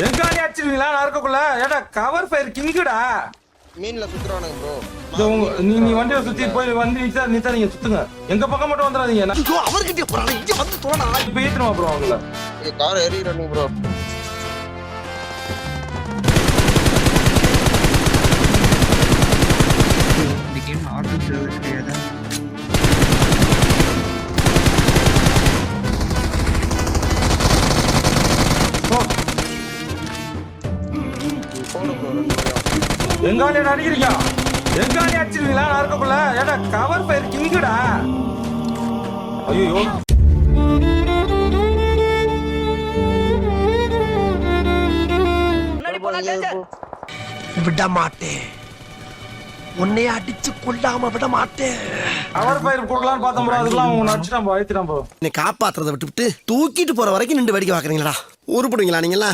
எங்காலே அடிச்சிருவீங்களா நறுக்கக்குள்ள? ஏடா cover fire கிங்குடா. மீன்ல சுத்துறானுங்க bro. நீ வண்டியை சுத்தி போய் வந்து நிச்சா நீங்க சுத்துங்க. எங்க பக்கம் மட்டும் வந்துடாதீங்க. அவர்கிட்ட போறாங்க இங்க வந்து தோணா. இப்ப ஏத்துமா ப்ரோ அவங்கள. கார் ஏறிறானுங்க ப்ரோ. இந்த கேம் ஆட்டோ சர்வர் கிடையாது. எங்காலே அடிக்கிறீங்க? எங்காலே அடிச்சிருவீங்களா நறுக்கக்குள்ள? ஏடா கவர் ஃபயர் கிங்குடா. ஐயோ விட மாட்டேன், உன்னைய அடிச்சு கொல்லாம விட மாட்டேன். கவர் ஃபயர் போடலாம்னு பார்த்தோம் ப்ரோ. அதுக்கெல்லாம் அவங்க அடிச்சிட்டான் ப்ரோ, அழுத்திட்டான் ப்ரோ. என்னை காப்பாத்துறதை விட்டுவிட்டு தூக்கிட்டு போற வரைக்கும் நின்று வேடிக்கை பாக்குறீங்களா? உருப்படுவீங்களா நீங்களா?